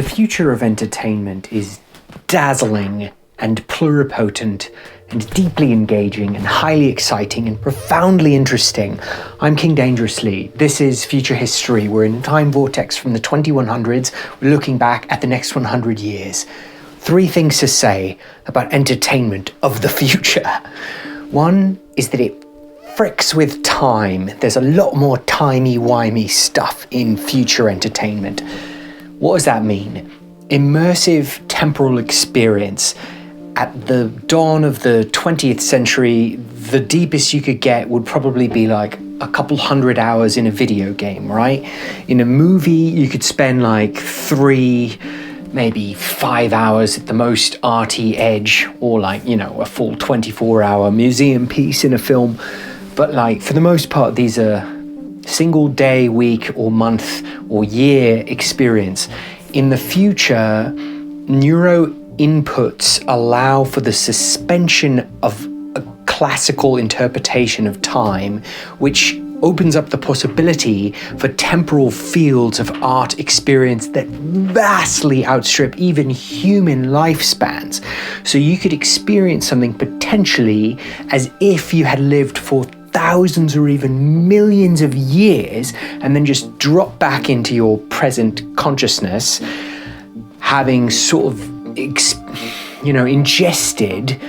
The future of entertainment is dazzling and pluripotent and deeply engaging and highly exciting and profoundly interesting. I'm Kingdangerously. This is Future History. We're in a time vortex from the 2100s. We're looking back at the next 100 years. 3 things to say about entertainment of the future. One is that it fricks with time. There's a lot more timey-wimey stuff in future entertainment. What does that mean? Immersive temporal experience. At the dawn of the 20th century, the deepest you could get would probably be like a couple hundred hours in a video game, right? In a movie, you could spend like 3, maybe 5 hours at the most arty edge, or like, a full 24-hour museum piece in a film. But like, for the most part, these are single day, week, or month, or year experience. In the future, neuro inputs allow for the suspension of a classical interpretation of time, which opens up the possibility for temporal fields of art experience that vastly outstrip even human lifespans. So you could experience something potentially as if you had lived for thousands or even millions of years, and then just drop back into your present consciousness, having sort of ingested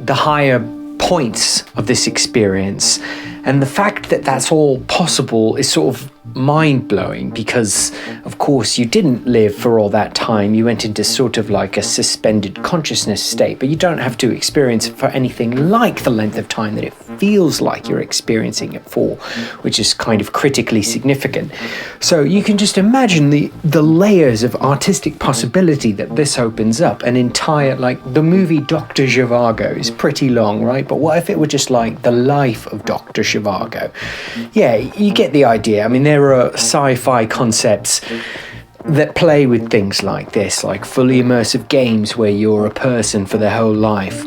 the higher points of this experience. And the fact that that's all possible is sort of mind-blowing, because of course you didn't live for all that time. You went into sort of like a suspended consciousness state, but you don't have to experience it for anything like the length of time that it feels like you're experiencing it for, which is kind of critically significant. So you can just imagine the layers of artistic possibility that this opens up. An entire, like, the movie Dr. Zhivago is pretty long, right? But what if it were just like the life of Dr. Zhivago? Yeah, you get the idea. I mean, there are sci-fi concepts that play with things like this, like fully immersive games where you're a person for their whole life.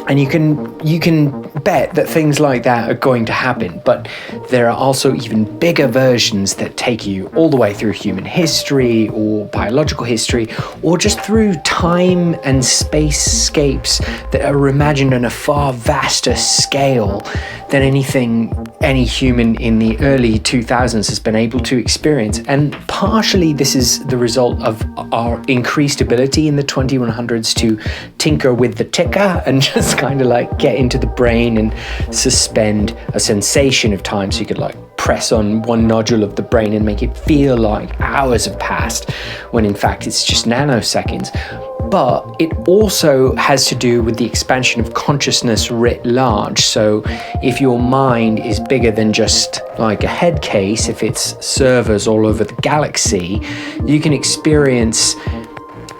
And you can bet that things like that are going to happen, but there are also even bigger versions that take you all the way through human history or biological history, or just through time and spacescapes that are imagined on a far vaster scale than anything any human in the early 2000s has been able to experience. And partially this is the result of our increased ability in the 2100s to tinker with the ticker and just kind of like get into the brain and suspend a sensation of time. So you could like press on one nodule of the brain and make it feel like hours have passed, when in fact it's just nanoseconds. But it also has to do with the expansion of consciousness writ large. So if your mind is bigger than just like a head case, if it's servers all over the galaxy, you can experience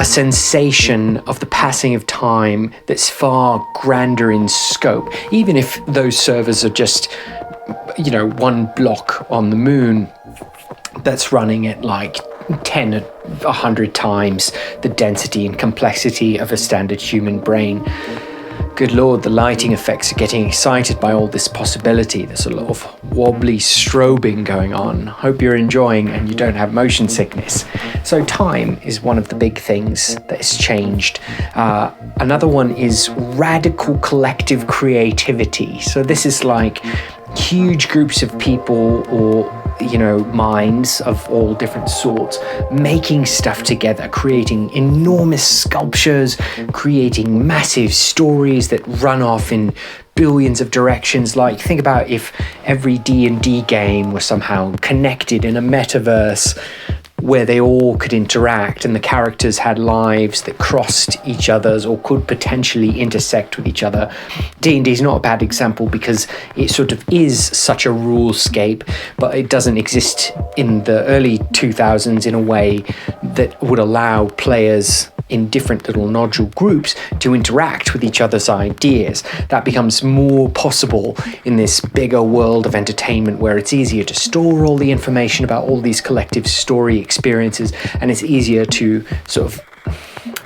a sensation of the passing of time that's far grander in scope, even if those servers are just, one block on the moon that's running at like 10 or 100 times the density and complexity of a standard human brain. Good Lord, the lighting effects are getting excited by all this possibility. There's a lot of wobbly strobing going on. Hope you're enjoying and you don't have motion sickness. So time is one of the big things that has changed. Another one is radical collective creativity. So this is like huge groups of people, or minds of all different sorts, making stuff together, creating enormous sculptures, creating massive stories that run off in billions of directions. Like, think about if every D&D game was somehow connected in a metaverse where they all could interact and the characters had lives that crossed each other's or could potentially intersect with each other. D&D is not a bad example because it sort of is such a rulescape, but it doesn't exist in the early 2000s in a way that would allow players in different little nodule groups to interact with each other's ideas. That becomes more possible in this bigger world of entertainment, where it's easier to store all the information about all these collective story experiences, and it's easier to sort of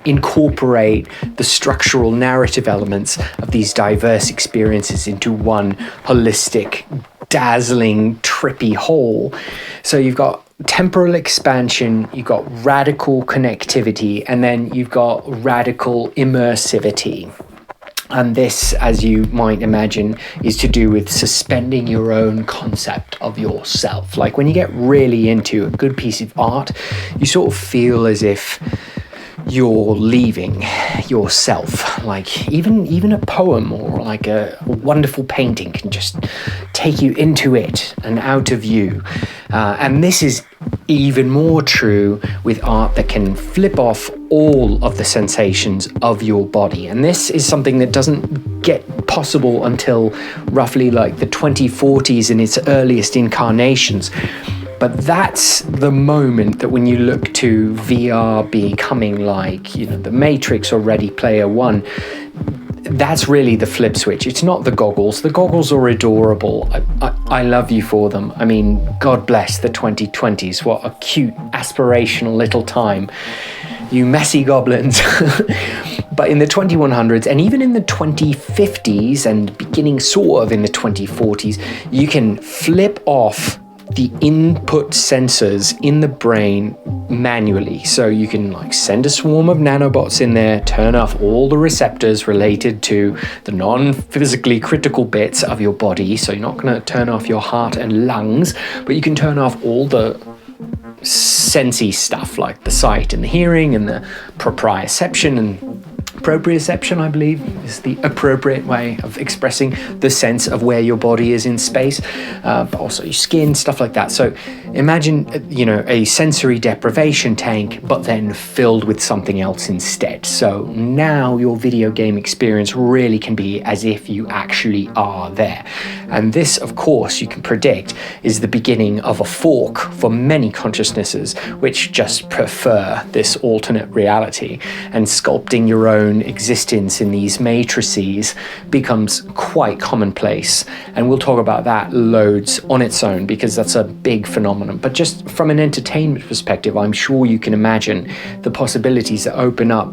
incorporate the structural narrative elements of these diverse experiences into one holistic, dazzling, trippy whole. So you've got temporal expansion, you've got radical connectivity, and then you've got radical immersivity. And this, as you might imagine, is to do with suspending your own concept of yourself. Like when you get really into a good piece of art, you sort of feel as if you're leaving yourself. Like even a poem or like a wonderful painting can just take you into it and out of you. And this is even more true with art that can flip off all of the sensations of your body. And this is something that doesn't get possible until roughly like the 2040s in its earliest incarnations. But that's the moment that when you look to VR becoming like, the Matrix or Ready Player One, that's really the flip switch. It's not the goggles. The goggles are adorable. I love you for them. I mean, God bless the 2020s. What a cute, aspirational little time. You messy goblins. But in the 2100s and even in the 2050s and beginning sort of in the 2040s, you can flip off the input sensors in the brain manually. So you can like send a swarm of nanobots in there, turn off all the receptors related to the non-physically critical bits of your body. So you're not going to turn off your heart and lungs, but you can turn off all the sensey stuff like the sight and the hearing and the proprioception and proprioception, I believe, is the appropriate way of expressing the sense of where your body is in space, but also your skin, stuff like that. So imagine, a sensory deprivation tank, but then filled with something else instead. So now your video game experience really can be as if you actually are there. And this, of course, you can predict is the beginning of a fork for many consciousnesses, which just prefer this alternate reality. And sculpting your own existence in these matrices becomes quite commonplace, and we'll talk about that loads on its own because that's a big phenomenon. But just from an entertainment perspective, I'm sure you can imagine the possibilities that open up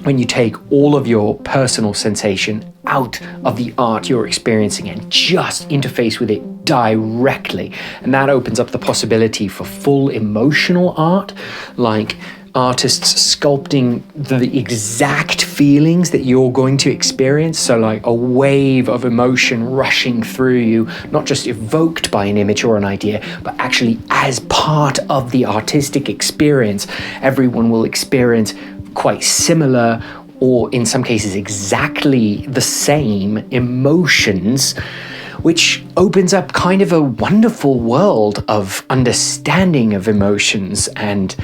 when you take all of your personal sensation out of the art you're experiencing and just interface with it directly. And that opens up the possibility for full emotional art, like artists sculpting the exact feelings that you're going to experience. So like a wave of emotion rushing through you, not just evoked by an image or an idea, but actually as part of the artistic experience. Everyone will experience quite similar, or in some cases exactly the same emotions, which opens up kind of a wonderful world of understanding of emotions and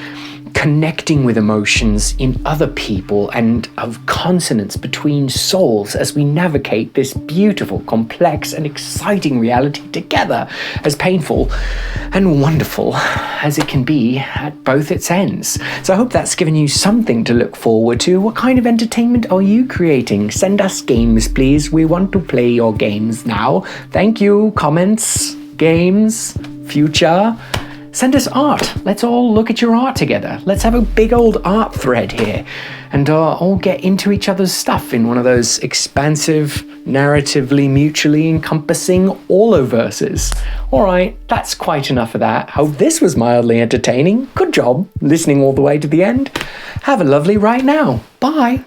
connecting with emotions in other people and of consonance between souls as we navigate this beautiful, complex and exciting reality together, as painful and wonderful as it can be at both its ends. So I hope that's given you something to look forward to. What kind of entertainment are you creating? Send us games, please. We want to play your games now. Thank you. Comments, games, future. Send us art. Let's all look at your art together. Let's have a big old art thread here and all get into each other's stuff in one of those expansive, narratively mutually encompassing alloverses. All right, that's quite enough of that. Hope this was mildly entertaining. Good job listening all the way to the end. Have a lovely right now. Bye.